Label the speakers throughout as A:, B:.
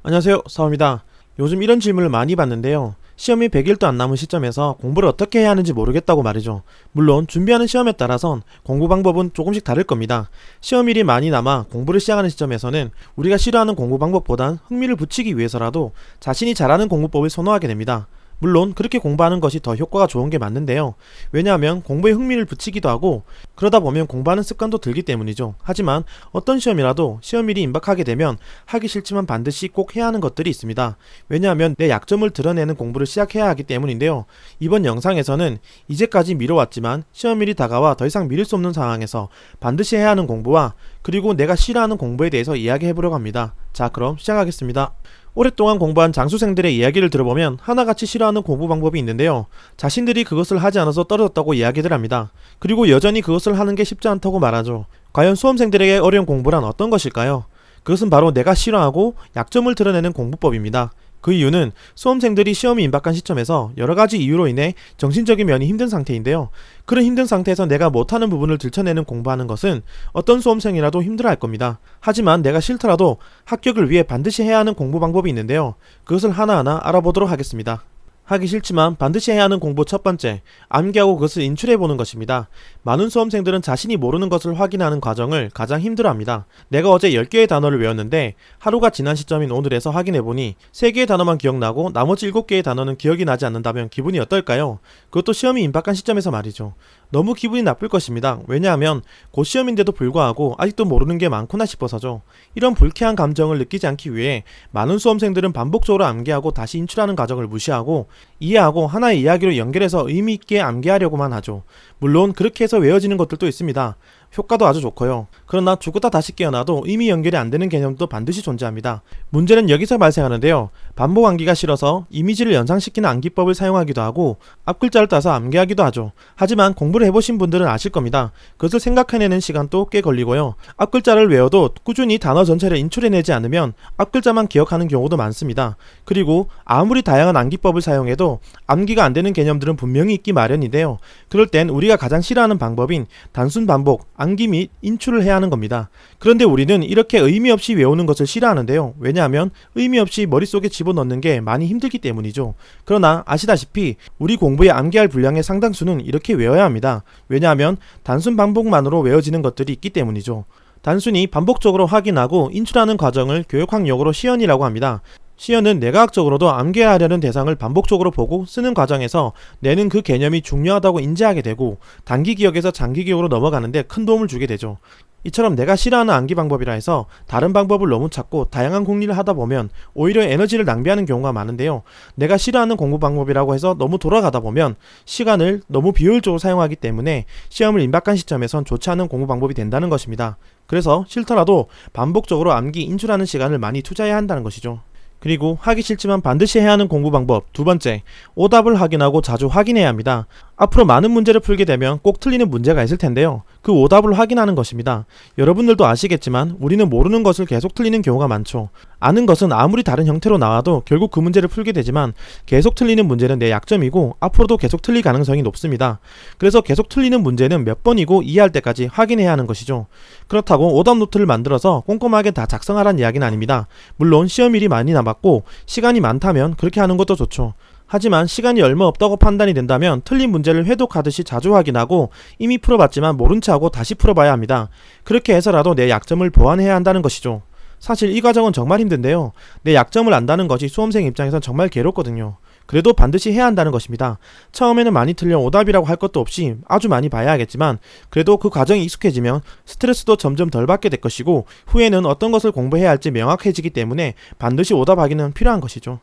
A: 안녕하세요, 서우입니다. 요즘 이런 질문을 많이 받는데요. 시험이 100일도 안 남은 시점에서 공부를 어떻게 해야 하는지 모르겠다고 말이죠. 물론 준비하는 시험에 따라선 공부 방법은 조금씩 다를 겁니다. 시험일이 많이 남아 공부를 시작하는 시점에서는 우리가 싫어하는 공부 방법보단 흥미를 붙이기 위해서라도 자신이 잘하는 공부법을 선호하게 됩니다. 물론 그렇게 공부하는 것이 더 효과가 좋은 게 맞는데요. 왜냐하면 공부에 흥미를 붙이기도 하고 그러다 보면 공부하는 습관도 들기 때문이죠. 하지만 어떤 시험이라도 시험일이 임박하게 되면 하기 싫지만 반드시 꼭 해야 하는 것들이 있습니다. 왜냐하면 내 약점을 드러내는 공부를 시작해야 하기 때문인데요. 이번 영상에서는 이제까지 미뤄왔지만 시험일이 다가와 더 이상 미룰 수 없는 상황에서 반드시 해야 하는 공부와 그리고 내가 싫어하는 공부에 대해서 이야기해보려고 합니다. 자, 그럼 시작하겠습니다. 오랫동안 공부한 장수생들의 이야기를 들어보면 하나같이 싫어하는 공부 방법이 있는데요. 자신들이 그것을 하지 않아서 떨어졌다고 이야기들 합니다. 그리고 여전히 그것을 하는 게 쉽지 않다고 말하죠. 과연 수험생들에게 어려운 공부란 어떤 것일까요? 그것은 바로 내가 싫어하고 약점을 드러내는 공부법입니다. 그 이유는 수험생들이 시험이 임박한 시점에서 여러가지 이유로 인해 정신적인 면이 힘든 상태인데요. 그런 힘든 상태에서 내가 못하는 부분을 들춰내는 공부하는 것은 어떤 수험생이라도 힘들어할 겁니다. 하지만 내가 싫더라도 합격을 위해 반드시 해야 하는 공부 방법이 있는데요. 그것을 하나하나 알아보도록 하겠습니다. 하기 싫지만 반드시 해야 하는 공부 첫 번째, 암기하고 그것을 인출해보는 것입니다. 많은 수험생들은 자신이 모르는 것을 확인하는 과정을 가장 힘들어합니다. 내가 어제 10개의 단어를 외웠는데 하루가 지난 시점인 오늘에서 확인해보니 3개의 단어만 기억나고 나머지 7개의 단어는 기억이 나지 않는다면 기분이 어떨까요? 그것도 시험이 임박한 시점에서 말이죠. 너무 기분이 나쁠 것입니다. 왜냐하면 곧 시험인데도 불구하고 아직도 모르는 게 많구나 싶어서죠. 이런 불쾌한 감정을 느끼지 않기 위해 많은 수험생들은 반복적으로 암기하고 다시 인출하는 과정을 무시하고 이해하고 하나의 이야기로 연결해서 의미있게 암기하려고만 하죠. 물론 그렇게 해서 외워지는 것들도 있습니다. 효과도 아주 좋고요. 그러나 죽었다 다시 깨어나도 의미 연결이 안 되는 개념도 반드시 존재합니다. 문제는 여기서 발생하는데요. 반복 암기가 싫어서 이미지를 연상시키는 암기법을 사용하기도 하고 앞글자를 따서 암기하기도 하죠. 하지만 공부를 해보신 분들은 아실 겁니다. 그것을 생각해내는 시간도 꽤 걸리고요. 앞글자를 외워도 꾸준히 단어 전체를 인출해내지 않으면 앞글자만 기억하는 경우도 많습니다. 그리고 아무리 다양한 암기법을 사용해도 암기가 안 되는 개념들은 분명히 있기 마련인데요. 그럴 땐 우리가 가장 싫어하는 방법인 단순 반복, 암기 및 인출을 해야 하는 겁니다. 그런데 우리는 이렇게 의미 없이 외우는 것을 싫어하는데요. 왜냐하면 의미 없이 머릿속에 집어넣는 게 많이 힘들기 때문이죠. 그러나 아시다시피 우리 공부에 암기할 분량의 상당수는 이렇게 외워야 합니다. 왜냐하면 단순 반복만으로 외워지는 것들이 있기 때문이죠. 단순히 반복적으로 확인하고 인출하는 과정을 교육학 용어로 시연이라고 합니다. 시연은 뇌과학적으로도 암기하려는 대상을 반복적으로 보고 쓰는 과정에서 뇌는 그 개념이 중요하다고 인지하게 되고 단기 기억에서 장기 기억으로 넘어가는데 큰 도움을 주게 되죠. 이처럼 내가 싫어하는 암기 방법이라 해서 다른 방법을 너무 찾고 다양한 궁리를 하다 보면 오히려 에너지를 낭비하는 경우가 많은데요. 내가 싫어하는 공부 방법이라고 해서 너무 돌아가다 보면 시간을 너무 비효율적으로 사용하기 때문에 시험을 임박한 시점에선 좋지 않은 공부 방법이 된다는 것입니다. 그래서 싫더라도 반복적으로 암기 인출하는 시간을 많이 투자해야 한다는 것이죠. 그리고 하기 싫지만 반드시 해야 하는 공부 방법 두 번째, 오답을 확인하고 자주 확인해야 합니다. 앞으로 많은 문제를 풀게 되면 꼭 틀리는 문제가 있을 텐데요. 그 오답을 확인하는 것입니다. 여러분들도 아시겠지만 우리는 모르는 것을 계속 틀리는 경우가 많죠. 아는 것은 아무리 다른 형태로 나와도 결국 그 문제를 풀게 되지만 계속 틀리는 문제는 내 약점이고 앞으로도 계속 틀릴 가능성이 높습니다. 그래서 계속 틀리는 문제는 몇 번이고 이해할 때까지 확인해야 하는 것이죠. 그렇다고 오답 노트를 만들어서 꼼꼼하게 다 작성하라는 이야기는 아닙니다. 물론 시험일이 많이 남았고 시간이 많다면 그렇게 하는 것도 좋죠. 하지만 시간이 얼마 없다고 판단이 된다면 틀린 문제를 회독하듯이 자주 확인하고 이미 풀어봤지만 모른 체 하고 다시 풀어봐야 합니다. 그렇게 해서라도 내 약점을 보완해야 한다는 것이죠. 사실 이 과정은 정말 힘든데요. 내 약점을 안다는 것이 수험생 입장에선 정말 괴롭거든요. 그래도 반드시 해야 한다는 것입니다. 처음에는 많이 틀려 오답이라고 할 것도 없이 아주 많이 봐야 하겠지만 그래도 그 과정이 익숙해지면 스트레스도 점점 덜 받게 될 것이고 후에는 어떤 것을 공부해야 할지 명확해지기 때문에 반드시 오답하기는 필요한 것이죠.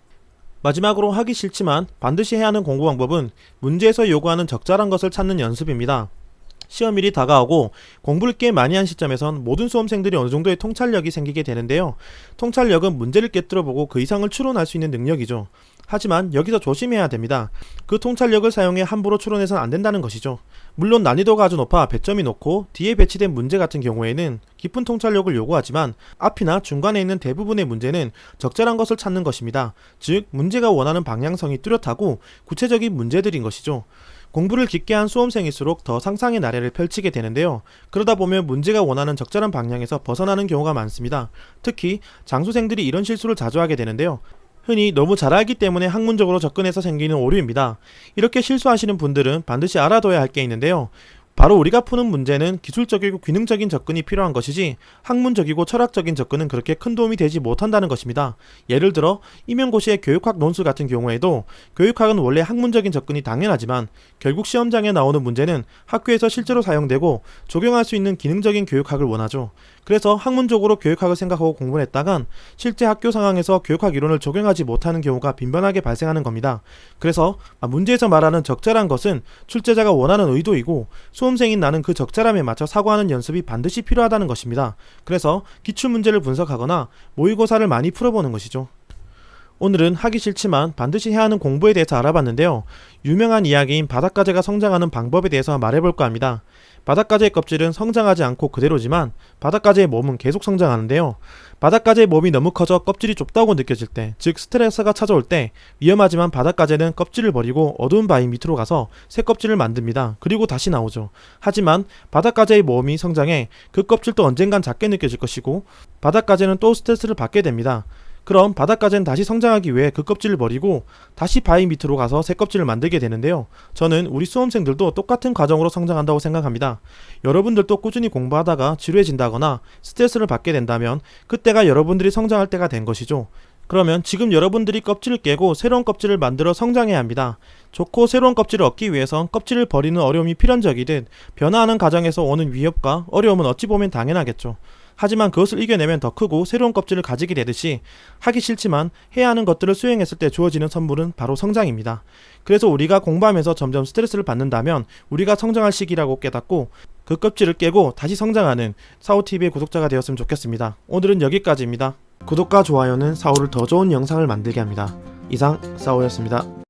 A: 마지막으로 하기 싫지만 반드시 해야 하는 공부 방법은 문제에서 요구하는 적절한 것을 찾는 연습입니다. 시험일이 다가오고 공부를 꽤 많이 한 시점에선 모든 수험생들이 어느 정도의 통찰력이 생기게 되는데요. 통찰력은 문제를 깨뜨려보고 그 이상을 추론할 수 있는 능력이죠. 하지만 여기서 조심해야 됩니다. 그 통찰력을 사용해 함부로 추론해서는 안 된다는 것이죠. 물론 난이도가 아주 높아 배점이 높고 뒤에 배치된 문제 같은 경우에는 깊은 통찰력을 요구하지만 앞이나 중간에 있는 대부분의 문제는 적절한 것을 찾는 것입니다. 즉 문제가 원하는 방향성이 뚜렷하고 구체적인 문제들인 것이죠. 공부를 깊게 한 수험생일수록 더 상상의 나래를 펼치게 되는데요. 그러다 보면 문제가 원하는 적절한 방향에서 벗어나는 경우가 많습니다. 특히 장수생들이 이런 실수를 자주 하게 되는데요. 흔히 너무 잘 알기 때문에 학문적으로 접근해서 생기는 오류입니다. 이렇게 실수하시는 분들은 반드시 알아둬야 할 게 있는데요. 바로 우리가 푸는 문제는 기술적이고 기능적인 접근이 필요한 것이지 학문적이고 철학적인 접근은 그렇게 큰 도움이 되지 못한다는 것입니다. 예를 들어 임용고시의 교육학 논술 같은 경우에도 교육학은 원래 학문적인 접근이 당연하지만 결국 시험장에 나오는 문제는 학교에서 실제로 사용되고 적용할 수 있는 기능적인 교육학을 원하죠. 그래서 학문적으로 교육학을 생각하고 공부를 했다간 실제 학교 상황에서 교육학 이론을 적용하지 못하는 경우가 빈번하게 발생하는 겁니다. 그래서 문제에서 말하는 적절한 것은 출제자가 원하는 의도이고 수험생인 나는 그 적절함에 맞춰 사고하는 연습이 반드시 필요하다는 것입니다. 그래서 기출문제를 분석하거나 모의고사를 많이 풀어보는 것이죠. 오늘은 하기 싫지만 반드시 해야 하는 공부에 대해서 알아봤는데요. 유명한 이야기인 바닷가재가 성장하는 방법에 대해서 말해볼까 합니다. 바닷가재의 껍질은 성장하지 않고 그대로지만 바닷가재의 몸은 계속 성장하는데요. 바닷가재의 몸이 너무 커져 껍질이 좁다고 느껴질 때, 즉 스트레스가 찾아올 때 위험하지만 바닷가재는 껍질을 버리고 어두운 바위 밑으로 가서 새 껍질을 만듭니다. 그리고 다시 나오죠. 하지만 바닷가재의 몸이 성장해 그 껍질도 언젠간 작게 느껴질 것이고 바닷가재는 또 스트레스를 받게 됩니다. 그럼 바닷가재는 다시 성장하기 위해 그 껍질을 버리고 다시 바위 밑으로 가서 새 껍질을 만들게 되는데요. 저는 우리 수험생들도 똑같은 과정으로 성장한다고 생각합니다. 여러분들도 꾸준히 공부하다가 지루해진다거나 스트레스를 받게 된다면 그때가 여러분들이 성장할 때가 된 것이죠. 그러면 지금 여러분들이 껍질을 깨고 새로운 껍질을 만들어 성장해야 합니다. 좋고 새로운 껍질을 얻기 위해선 껍질을 버리는 어려움이 필연적이듯 변화하는 과정에서 오는 위협과 어려움은 어찌 보면 당연하겠죠. 하지만 그것을 이겨내면 더 크고 새로운 껍질을 가지게 되듯이 하기 싫지만 해야 하는 것들을 수행했을 때 주어지는 선물은 바로 성장입니다. 그래서 우리가 공부하면서 점점 스트레스를 받는다면 우리가 성장할 시기라고 깨닫고 그 껍질을 깨고 다시 성장하는 사오TV의 구독자가 되었으면 좋겠습니다. 오늘은 여기까지입니다. 구독과 좋아요는 사오를 더 좋은 영상을 만들게 합니다. 이상 사오였습니다.